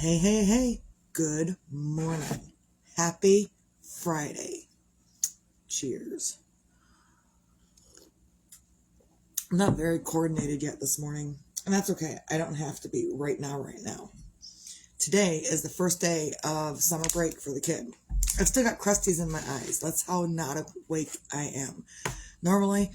Hey, hey, hey, good morning. Happy Friday. Cheers. I'm not very coordinated yet this morning, and that's okay. I don't have to be right now. Today is the first day of summer break for the kid. I've still got crusties in my eyes. That's how not awake I am. Normally,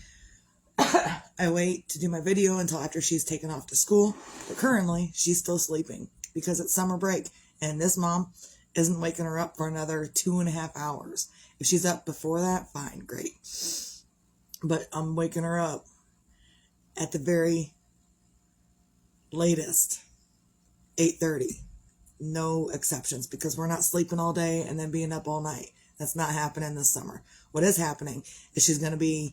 I wait to do my video until after she's taken off to school, but currently she's still sleeping because it's summer break, and this mom isn't waking her up for another 2.5 hours. If she's up before that, fine, great. But I'm waking her up at the very latest, 8:30. No exceptions, because we're not sleeping all day and then being up all night. That's not happening this summer. What is happening is she's going to be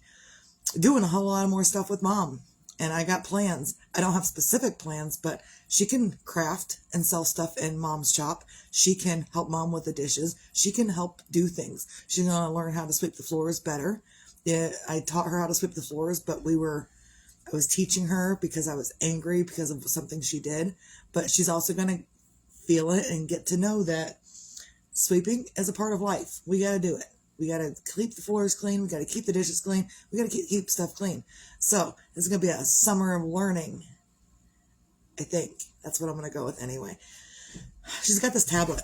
doing a whole lot more stuff with mom. And I got plans. I don't have specific plans, but she can craft and sell stuff in mom's shop. She can help mom with the dishes. She can help do things. She's going to learn how to sweep the floors better. Yeah, I taught her how to sweep the floors, but I was teaching her because I was angry because of something she did. But she's also going to feel it and get to know that sweeping is a part of life. We got to do it. We got to keep the floors clean. We got to keep the dishes clean. We got to keep stuff clean. So this is going to be a summer of learning. I think that's what I'm going to go with anyway. She's got this tablet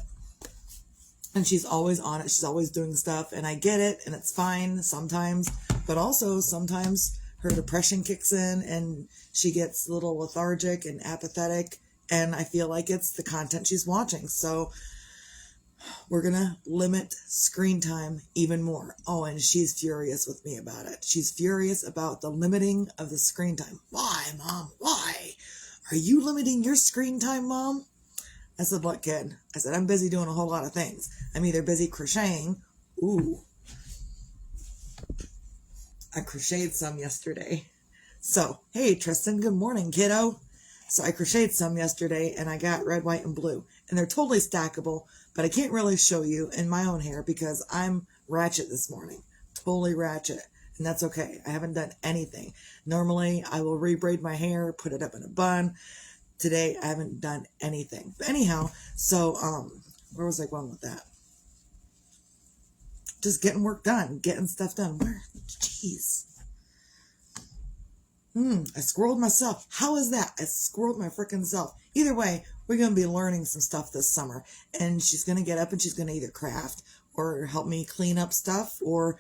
and she's always on it. She's always doing stuff, and I get it, and it's fine sometimes, but also sometimes her depression kicks in and she gets a little lethargic and apathetic, and I feel like it's the content she's watching. So we're going to limit screen time even more. Oh, and she's furious with me about it. She's furious about the limiting of the screen time. Why, Mom? Why? Are you limiting your screen time, Mom? I said, look, kid. I said, I'm busy doing a whole lot of things. I'm either busy crocheting. Ooh. I crocheted some yesterday. So, hey, Tristan, good morning, kiddo. So I crocheted some yesterday, and I got red, white, and blue. And they're totally stackable, but I can't really show you in my own hair because I'm ratchet this morning. Totally ratchet. And that's okay. I haven't done anything. Normally, I will rebraid my hair, put it up in a bun. Today, I haven't done anything. But anyhow, so, where was I going with that? Just getting work done, getting stuff done. Where? Jeez. I squirreled myself. How is that? I squirreled my freaking self. Either way, we're going to be learning some stuff this summer. And she's going to get up and she's going to either craft or help me clean up stuff or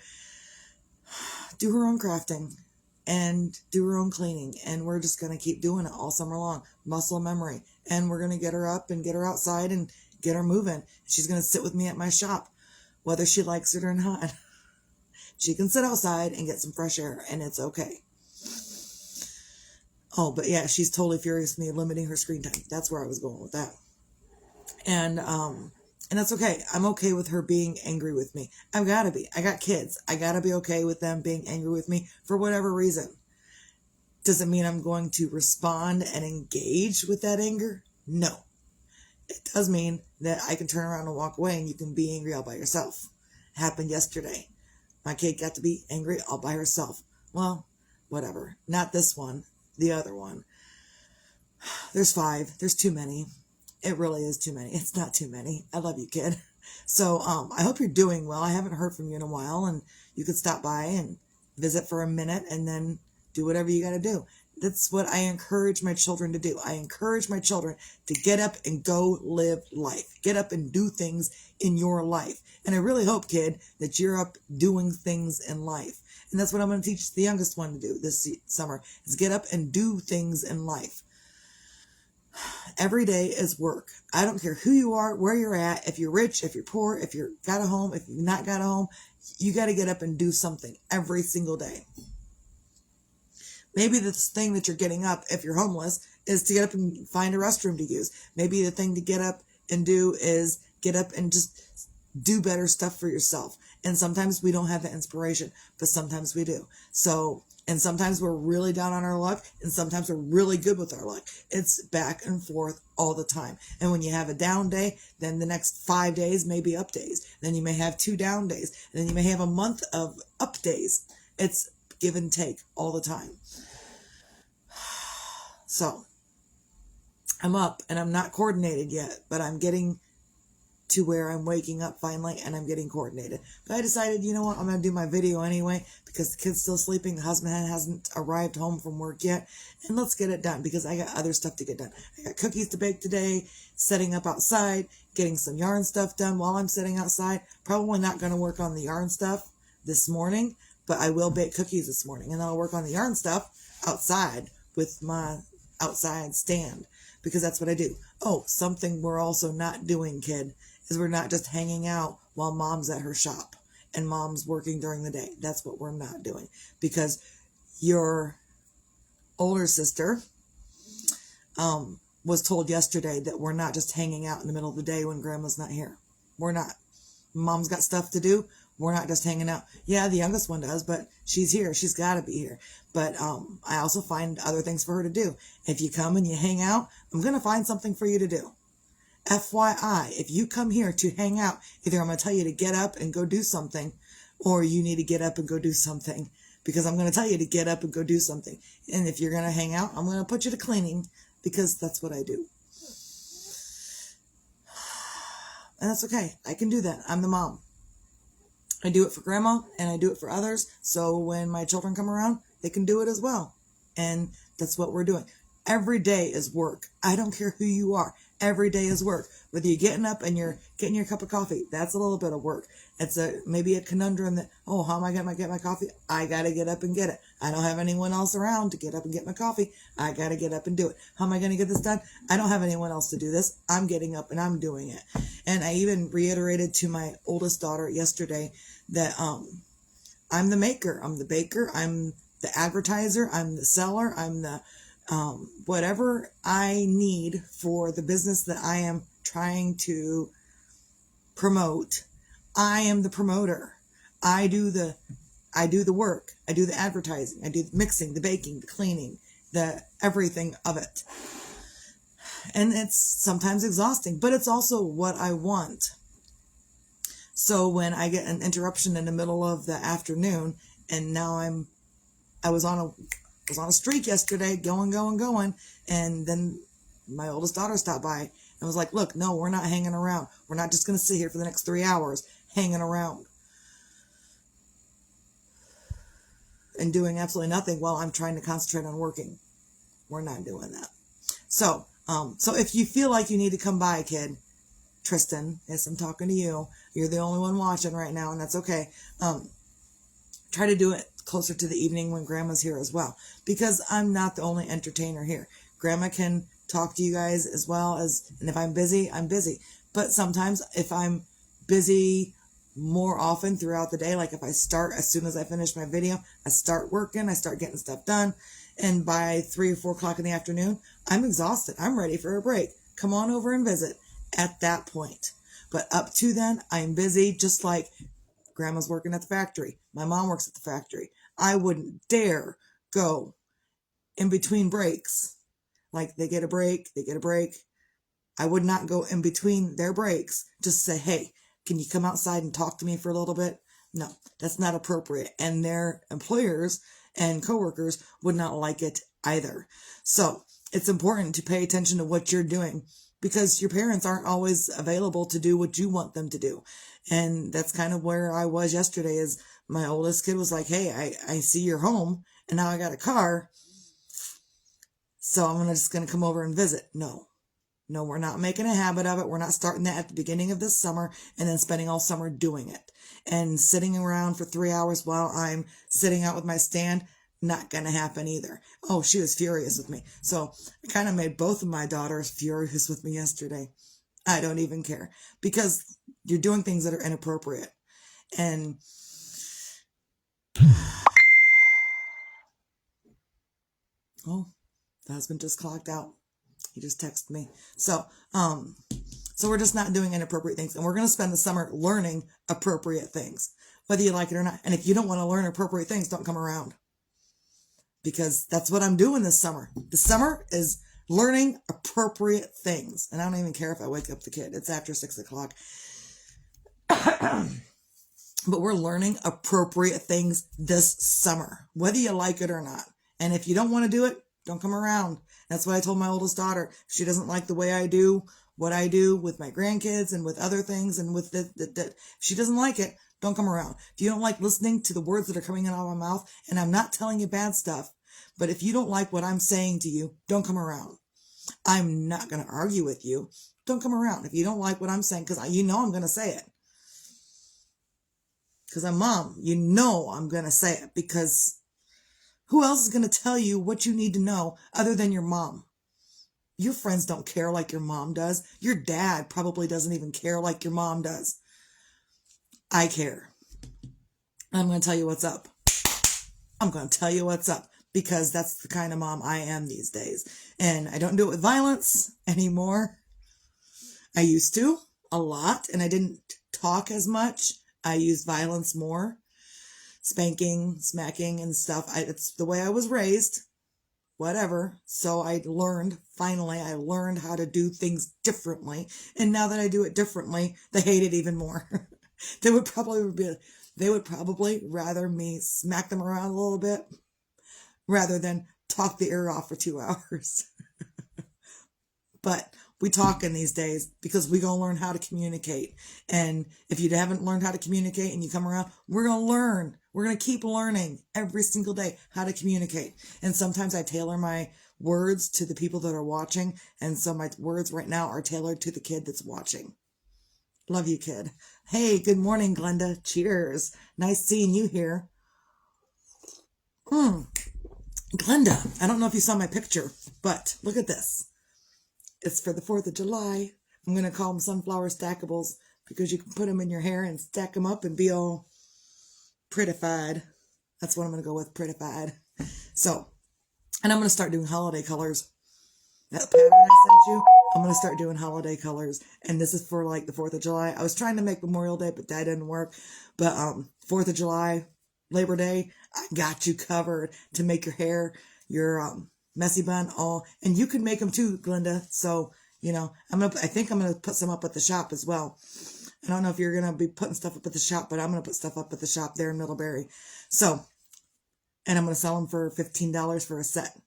do her own crafting and do her own cleaning. And we're just going to keep doing it all summer long. Muscle memory. And we're going to get her up and get her outside and get her moving. She's going to sit with me at my shop, whether she likes it or not. She can sit outside and get some fresh air, and it's okay. Oh, but yeah, she's totally furious with me limiting her screen time. That's where I was going with that. And that's okay. I'm okay with her being angry with me. I've got to be. I got kids. I got to be okay with them being angry with me for whatever reason. Doesn't mean I'm going to respond and engage with that anger. No. It does mean that I can turn around and walk away and you can be angry all by yourself. It happened yesterday. My kid got to be angry all by herself. Well, whatever. Not this one. The other one. There's 5. There's too many. It really is too many. It's not too many. I love you, kid. So I hope you're doing well. I haven't heard from you in a while, and you could stop by and visit for a minute and then do whatever you got to do. That's what I encourage my children to do. I encourage my children to get up and go live life. Get up and do things in your life. And I really hope, kid, that you're up doing things in life. And that's what I'm going to teach the youngest one to do this summer, is get up and do things in life. Every day is work. I don't care who you are, where you're at, if you're rich, if you're poor, if you've got a home, if you've not got a home, you got to get up and do something every single day. Maybe the thing that you're getting up, if you're homeless, is to get up and find a restroom to use. Maybe the thing to get up and do is get up and just do better stuff for yourself. And sometimes we don't have the inspiration, but sometimes we do. So, and sometimes we're really down on our luck, and sometimes we're really good with our luck. It's back and forth all the time. And when you have a down day, then the next 5 days may be up days. Then you may have 2 down days. And then you may have a month of up days. It's give and take all the time. So, I'm up and I'm not coordinated yet, but I'm getting to where I'm waking up finally and I'm getting coordinated. But I decided, you know what, I'm going to do my video anyway because the kid's still sleeping. The husband hasn't arrived home from work yet. And let's get it done because I got other stuff to get done. I got cookies to bake today, setting up outside, getting some yarn stuff done while I'm sitting outside. Probably not going to work on the yarn stuff this morning, but I will bake cookies this morning. And then I'll work on the yarn stuff outside with my outside stand because that's what I do. Oh, something we're also not doing, kid, is we're not just hanging out while mom's at her shop and mom's working during the day. That's what we're not doing because your older sister was told yesterday that we're not just hanging out in the middle of the day when grandma's not here. We're not. Mom's got stuff to do. We're not just hanging out. Yeah, the youngest one does, but she's here. She's got to be here. But I also find other things for her to do. If you come and you hang out, I'm going to find something for you to do. FYI, if you come here to hang out, either I'm going to tell you to get up and go do something, or you need to get up and go do something, because I'm going to tell you to get up and go do something. And if you're going to hang out, I'm going to put you to cleaning, because that's what I do. And that's okay. I can do that. I'm the mom. I do it for grandma, and I do it for others, so when my children come around, they can do it as well. And that's what we're doing. Every day is work. I don't care who you are. Every day is work. Whether you're getting up and you're getting your cup of coffee, that's a little bit of work. It's maybe a conundrum that, oh, how am I going to get my coffee? I got to get up and get it. I don't have anyone else around to get up and get my coffee. I got to get up and do it. How am I going to get this done? I don't have anyone else to do this. I'm getting up and I'm doing it. And I even reiterated to my oldest daughter yesterday that I'm the maker. I'm the baker. I'm the advertiser. I'm the seller. I'm the whatever I need for the business that I am trying to promote. I am the promoter. I do the work. I do the advertising. I do the mixing, the baking, the cleaning, the everything of it. And it's sometimes exhausting, but it's also what I want. So when I get an interruption in the middle of the afternoon, and now I was on a streak yesterday, going, and then my oldest daughter stopped by and was like, look, no, we're not hanging around. We're not just going to sit here for the next 3 hours hanging around and doing absolutely nothing while I'm trying to concentrate on working. We're not doing that. So if you feel like you need to come by, kid, Tristan, yes, I'm talking to you. You're the only one watching right now, and that's okay. Try to do it closer to the evening when grandma's here as well, because I'm not the only entertainer here. Grandma can talk to you guys as well as, and if I'm busy, I'm busy. But sometimes if I'm busy more often throughout the day, like if I start as soon as I finish my video, I start working, I start getting stuff done, and by 3 or 4 o'clock in the afternoon, I'm exhausted. I'm ready for a break. Come on over and visit at that point. But up to then, I'm busy, just like grandma's working at the factory. My mom works at the factory. I wouldn't dare go in between breaks. Like they get a break. I would not go in between their breaks. Just say, hey, can you come outside and talk to me for a little bit? No, that's not appropriate. And their employers and coworkers would not like it either. So it's important to pay attention to what you're doing, because your parents aren't always available to do what you want them to do. And that's kind of where I was yesterday. Is my oldest kid was like, hey, I see you're home and now I got a car, so I'm just going to come over and visit. No, we're not making a habit of it. We're not starting that at the beginning of this summer and then spending all summer doing it and sitting around for 3 hours while I'm sitting out with my stand. Not going to happen either. Oh, she was furious with me. So I kind of made both of my daughters furious with me yesterday. I don't even care, because you're doing things that are inappropriate. And oh, the husband just clocked out. He just texted me. So we're just not doing inappropriate things. And we're going to spend the summer learning appropriate things, whether you like it or not. And if you don't want to learn appropriate things, don't come around. Because that's what I'm doing this summer. The summer is learning appropriate things. And I don't even care if I wake up the kid. It's after 6 o'clock. But we're learning appropriate things this summer, whether you like it or not. And if you don't want to do it, don't come around. That's what I told my oldest daughter. If she doesn't like the way I do what I do with my grandkids and with other things and with if she doesn't like it, don't come around. If you don't like listening to the words that are coming out of my mouth, and I'm not telling you bad stuff, but if you don't like what I'm saying to you, don't come around. I'm not going to argue with you. Don't come around. If you don't like what I'm saying, because you know I'm going to say it. Because I'm mom. You know I'm going to say it. Because who else is going to tell you what you need to know other than your mom? Your friends don't care like your mom does. Your dad probably doesn't even care like your mom does. I care. I'm going to tell you what's up. I'm going to tell you what's up. Because that's the kind of mom I am these days. And I don't do it with violence anymore. I used to, a lot, and I didn't talk as much. I used violence more. Spanking, smacking, and stuff. It's the way I was raised. Whatever. So finally I learned how to do things differently. And now that I do it differently, they hate it even more. They would probably rather me smack them around a little bit rather than talk the ear off for 2 hours. But we talking these days because we gonna learn how to communicate. And if you haven't learned how to communicate and you come around, we're gonna learn. We're gonna keep learning every single day how to communicate. And sometimes I tailor my words to the people that are watching. And so my words right now are tailored to the kid that's watching. Love you, kid. Hey, good morning, Glenda. Cheers. Nice seeing you here. Glenda, I don't know if you saw my picture, but look at this. It's for the 4th of July. I'm going to call them sunflower stackables because you can put them in your hair and stack them up and be all prettified. That's what I'm going to go with, prettified. So, and I'm going to start doing holiday colors. That pattern I sent you, I'm going to start doing holiday colors. And this is for like the 4th of July. I was trying to make Memorial Day, but that didn't work. But 4th of July, Labor Day, I got you covered to make your hair, your messy bun, all, and you can make them too, Glenda. So, you know, I think I'm gonna put some up at the shop as well. I don't know if you're gonna be putting stuff up at the shop, but I'm gonna put stuff up at the shop there in Middlebury. So, and I'm gonna sell them for $15 for a set.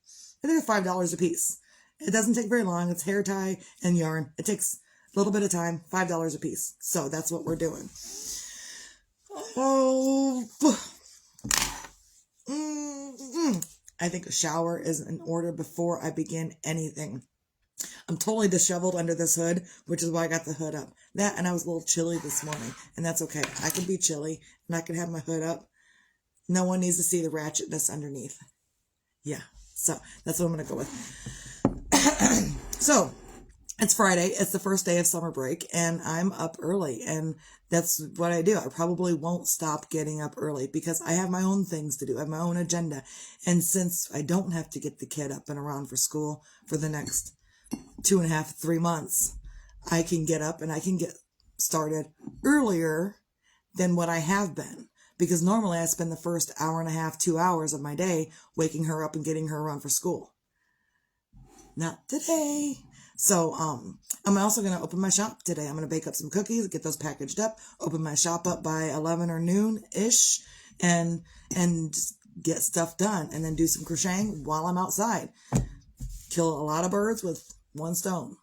And they're $5 a piece. It doesn't take very long. It's hair tie and yarn. It takes a little bit of time, $5 a piece. So that's what we're doing. Oh. I think a shower is in order before I begin anything. I'm totally disheveled under this hood, which is why I got the hood up. That, and I was a little chilly this morning, and that's okay. I can be chilly, and I can have my hood up. No one needs to see the ratchetness underneath. Yeah, so that's what I'm going to go with. So, it's Friday. It's the first day of summer break, and I'm up early, and that's what I do. I probably won't stop getting up early because I have my own things to do. I have my own agenda. And since I don't have to get the kid up and around for school for the next 2.5, 3 months, I can get up and I can get started earlier than what I have been. Because normally I spend the first hour and a half, 2 hours of my day waking her up and getting her around for school. Not today. So, I'm also going to open my shop today. I'm going to bake up some cookies, get those packaged up, open my shop up by 11 or noon-ish, and just get stuff done, and then do some crocheting while I'm outside. Kill a lot of birds with one stone.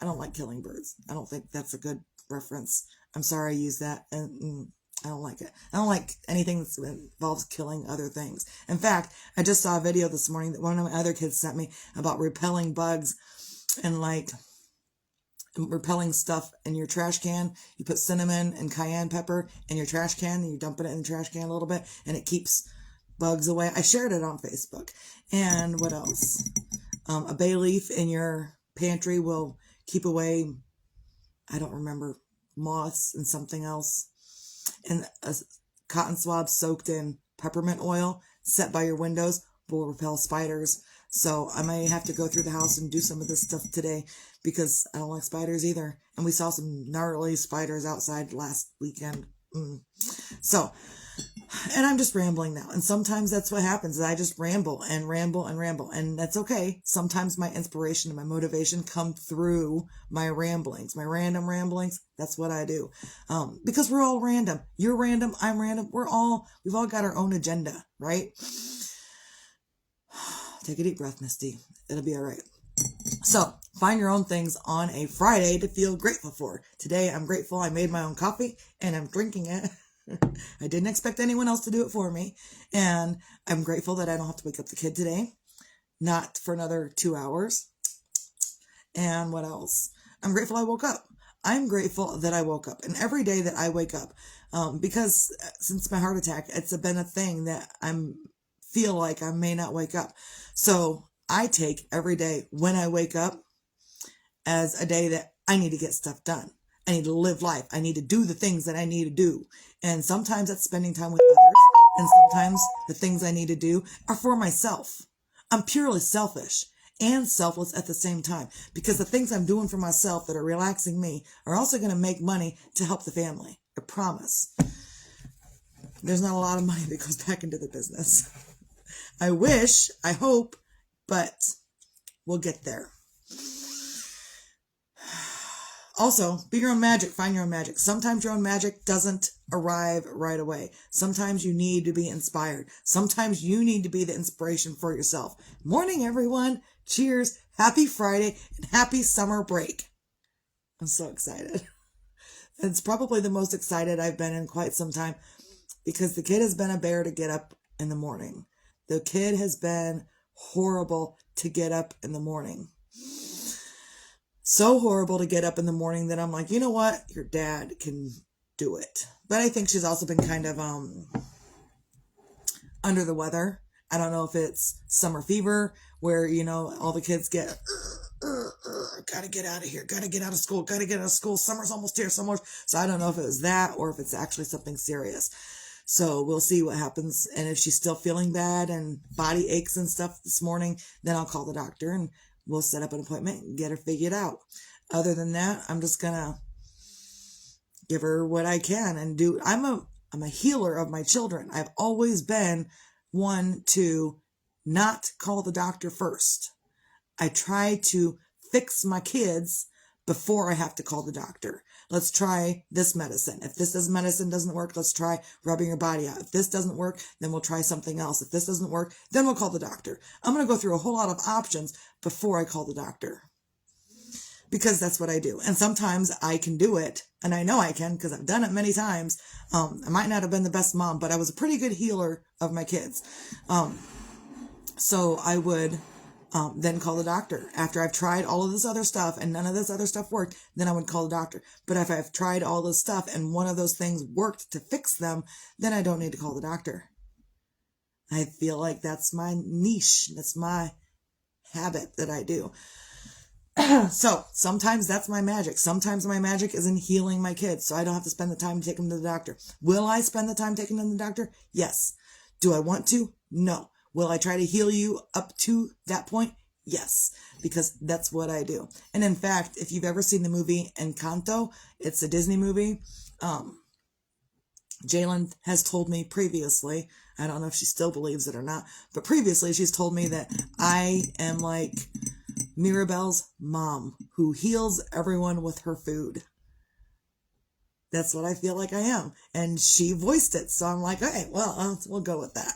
I don't like killing birds. I don't think that's a good reference. I'm sorry I used that, and I don't like it. I don't like anything that involves killing other things. In fact, I just saw a video this morning that one of my other kids sent me about repelling bugs and like repelling stuff in your trash can. You put cinnamon and cayenne pepper in your trash can and you dump it in the trash can a little bit and it keeps bugs away. I shared it on Facebook. And what else? A bay leaf in your pantry will keep away, I don't remember, moths and something else. And a cotton swab soaked in peppermint oil set by your windows will repel spiders. So I may have to go through the house and do some of this stuff today because I don't like spiders either. And we saw some gnarly spiders outside last weekend. So, and I'm just rambling now. And sometimes that's what happens is I just ramble and ramble and ramble. And that's okay. Sometimes my inspiration and my motivation come through my ramblings, my random ramblings. That's what I do. Because we're all random. You're random. I'm random. We've all got our own agenda, right? Take a deep breath, Misty. It'll be all right. So find your own things on a Friday to feel grateful for. Today, I'm grateful I made my own coffee and I'm drinking it. I didn't expect anyone else to do it for me. And I'm grateful that I don't have to wake up the kid today. Not for another 2 hours. And what else? I'm grateful I woke up. I'm grateful that I woke up. And every day that I wake up, because since my heart attack, it's been a thing that feel like I may not wake up. So I take every day when I wake up as a day that I need to get stuff done. I need to live life. I need to do the things that I need to do. And sometimes that's spending time with others. And sometimes the things I need to do are for myself. I'm purely selfish and selfless at the same time, because the things I'm doing for myself that are relaxing me are also going to make money to help the family. I promise. There's not a lot of money that goes back into the business. I wish, I hope, but we'll get there. Also, be your own magic. Find your own magic. Sometimes your own magic doesn't arrive right away. Sometimes you need to be inspired. Sometimes you need to be the inspiration for yourself. Morning, everyone. Cheers. Happy Friday and happy summer break. I'm so excited. It's probably the most excited I've been in quite some time, because the kid has been a bear to get up in the morning. The kid has been horrible to get up in the morning. So horrible to get up in the morning that I'm like, you know what? Your dad can do it. But I think she's also been kind of under the weather. I don't know if it's summer fever where, all the kids get, gotta get out of here, gotta get out of school, summer's almost here, So I don't know if it was that or if it's actually something serious. So we'll see what happens. And if she's still feeling bad and body aches and stuff this morning, then I'll call the doctor and we'll set up an appointment and get her figured out. Other than that, I'm just gonna give her what I can and do. I'm a healer of my children. I've always been one to not call the doctor first. I try to fix my kids before I have to call the doctor. Let's try this medicine. If this medicine doesn't work, let's try rubbing your body out. If this doesn't work, then we'll try something else. If this doesn't work, then we'll call the doctor. I'm going to go through a whole lot of options before I call the doctor, because that's what I do. And sometimes I can do it, and I know I can because I've done it many times. I might not have been the best mom, but I was a pretty good healer of my kids. So I would then call the doctor. After I've tried all of this other stuff and none of this other stuff worked, then I would call the doctor. But if I've tried all this stuff and one of those things worked to fix them, then I don't need to call the doctor. I feel like that's my niche. That's my habit that I do. So sometimes that's my magic. Sometimes my magic is in healing my kids, so I don't have to spend the time to take them to the doctor. Will I spend the time taking them to the doctor? Yes. Do I want to? No. Will I try to heal you up to that point? Yes, because that's what I do. And in fact, if you've ever seen the movie Encanto, it's a Disney movie. Jalen has told me previously, I don't know if she still believes it or not, but previously she's told me that I am like Mirabelle's mom who heals everyone with her food. That's what I feel like I am. And she voiced it. So I'm like, okay, well, we'll go with that.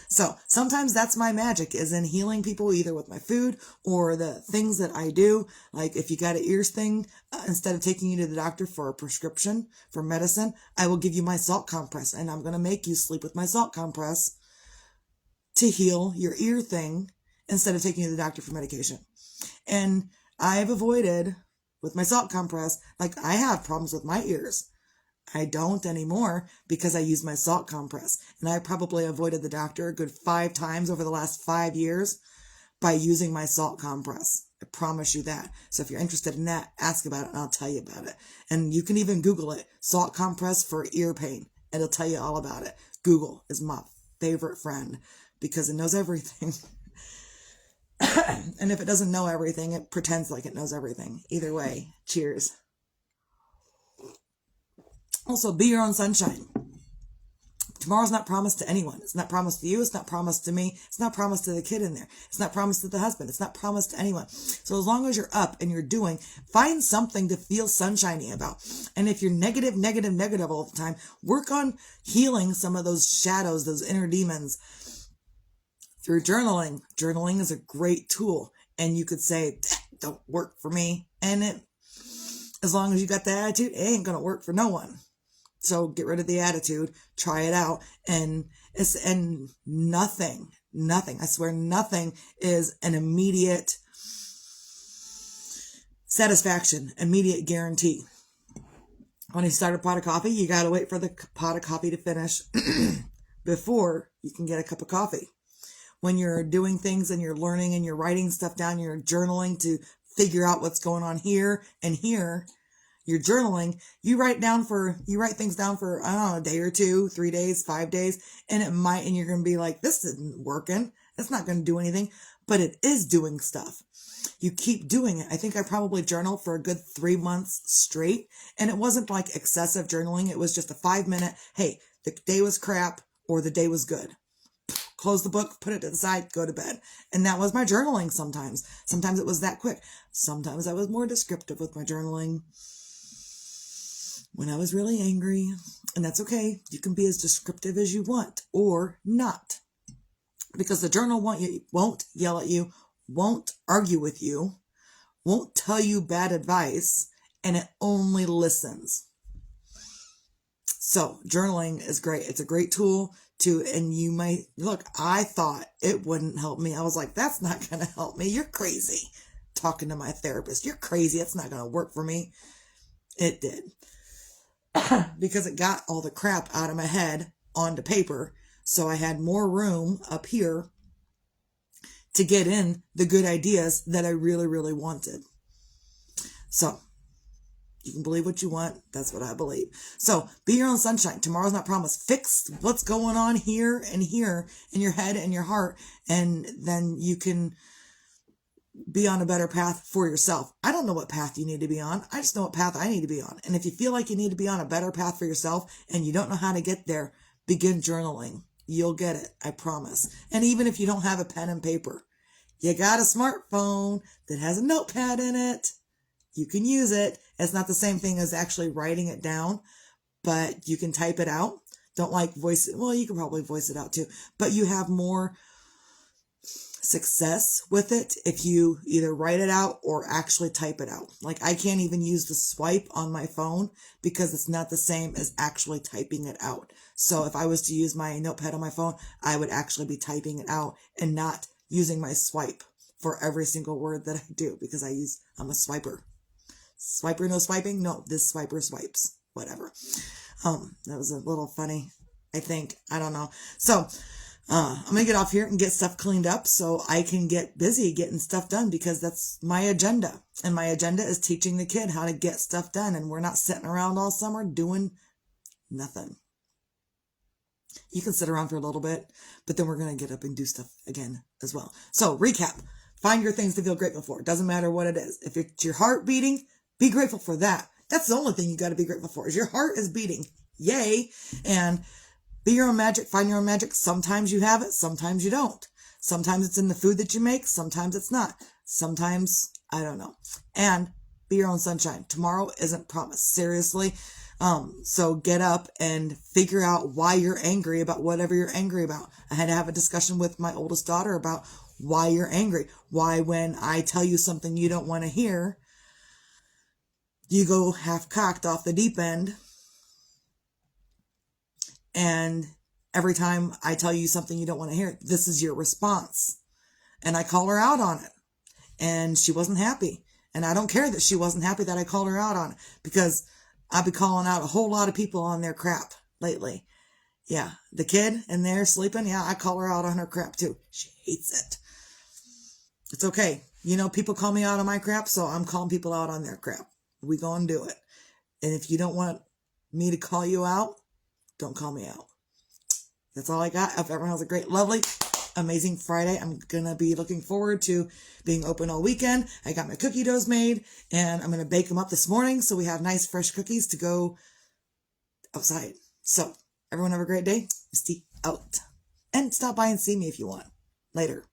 So sometimes that's my magic, is in healing people either with my food or the things that I do. Like if you got an ears thing, instead of taking you to the doctor for a prescription for medicine, I will give you my salt compress, and I'm going to make you sleep with my salt compress to heal your ear thing instead of taking you to the doctor for medication. And I've avoided with my salt compress, like I have problems with my ears. I don't anymore because I use my salt compress. And I probably avoided the doctor a good 5 times over the last 5 years by using my salt compress. I promise you that. So if you're interested in that, ask about it and I'll tell you about it. And you can even Google it, salt compress for ear pain. It'll tell you all about it. Google is my favorite friend because it knows everything. And if it doesn't know everything, it pretends like it knows everything. Either way, cheers. Also, be your own sunshine. Tomorrow's not promised to anyone. It's not promised to you. It's not promised to me. It's not promised to the kid in there. It's not promised to the husband. It's not promised to anyone. So as long as you're up and you're doing, find something to feel sunshiny about. And if you're negative all the time, work on healing some of those shadows, those inner demons through journaling. Journaling is a great tool. and you could say, that don't work for me. And as long as you got the attitude, it ain't going to work for no one. So get rid of the attitude, try it out, and nothing, I swear nothing is an immediate satisfaction, immediate guarantee. When you start a pot of coffee, you got to wait for the pot of coffee to finish before you can get a cup of coffee. When you're doing things and you're learning and you're writing stuff down, you're journaling to figure out what's going on here and here, you're journaling, you write things down for, I don't know, a day or 2, 3 days, 5 days, and you're going to be like, this isn't working. It's not going to do anything, but it is doing stuff. You keep doing it. I think I probably journaled for a good 3 months straight, and it wasn't like excessive journaling. It was just a 5-minute, hey, the day was crap or the day was good. Close the book, put it to the side, go to bed. And that was my journaling sometimes. Sometimes it was that quick. Sometimes I was more descriptive with my journaling when I was really angry. And that's okay. You can be as descriptive as you want or not. Because the journal won't yell at you, won't argue with you, won't tell you bad advice, and it only listens. So journaling is great. It's a great tool and you might, look, I thought it wouldn't help me. I was like, that's not going to help me. You're crazy. Talking to my therapist. You're crazy. It's not going to work for me. It did. Because it got all the crap out of my head onto paper. So I had more room up here to get in the good ideas that I really, really wanted. So you can believe what you want. That's what I believe. So be your own sunshine. Tomorrow's not promised. Fix what's going on here and here in your head and your heart. And then you can be on a better path for yourself. I don't know what path you need to be on. I just know what path I need to be on. And if you feel like you need to be on a better path for yourself and you don't know how to get there, begin journaling. You'll get it. I promise. And even if you don't have a pen and paper, you got a smartphone that has a notepad in it. You can use it. It's not the same thing as actually writing it down, but you can type it out. Don't like voice it. Well, you can probably voice it out too, but you have more success with it if you either write it out or actually type it out. Like I can't even use the swipe on my phone because it's not the same as actually typing it out. So if I was to use my notepad on my phone, I would actually be typing it out and not using my swipe for every single word that I do because I'm a swiper. Swiper, no swiping? No, this swiper swipes. Whatever. That was a little funny, I think. I don't know. So, I'm going to get off here and get stuff cleaned up so I can get busy getting stuff done because that's my agenda. And my agenda is teaching the kid how to get stuff done. And we're not sitting around all summer doing nothing. You can sit around for a little bit, but then we're going to get up and do stuff again as well. So recap, find your things to feel grateful for. It doesn't matter what it is. If it's your heart beating, be grateful for that. That's the only thing you got to be grateful for is your heart is beating. Yay. And be your own magic. Find your own magic. Sometimes you have it. Sometimes you don't. Sometimes it's in the food that you make. Sometimes it's not. Sometimes, I don't know. And be your own sunshine. Tomorrow isn't promised. Seriously. So get up and figure out why you're angry about whatever you're angry about. I had to have a discussion with my oldest daughter about why you're angry. Why when I tell you something you don't want to hear, you go half cocked off the deep end. And every time I tell you something you don't want to hear, this is your response. And I call her out on it. And she wasn't happy. And I don't care that she wasn't happy that I called her out on it because I've been calling out a whole lot of people on their crap lately. Yeah, the kid in there sleeping, yeah, I call her out on her crap too. She hates it. It's okay. You know, people call me out on my crap, so I'm calling people out on their crap. We go and do it. And if you don't want me to call you out, don't call me out. That's all I got. If everyone has a great, lovely, amazing Friday. I'm going to be looking forward to being open all weekend. I got my cookie doughs made and I'm going to bake them up this morning so we have nice fresh cookies to go outside. So everyone have a great day. Misty out. And stop by and see me if you want. Later.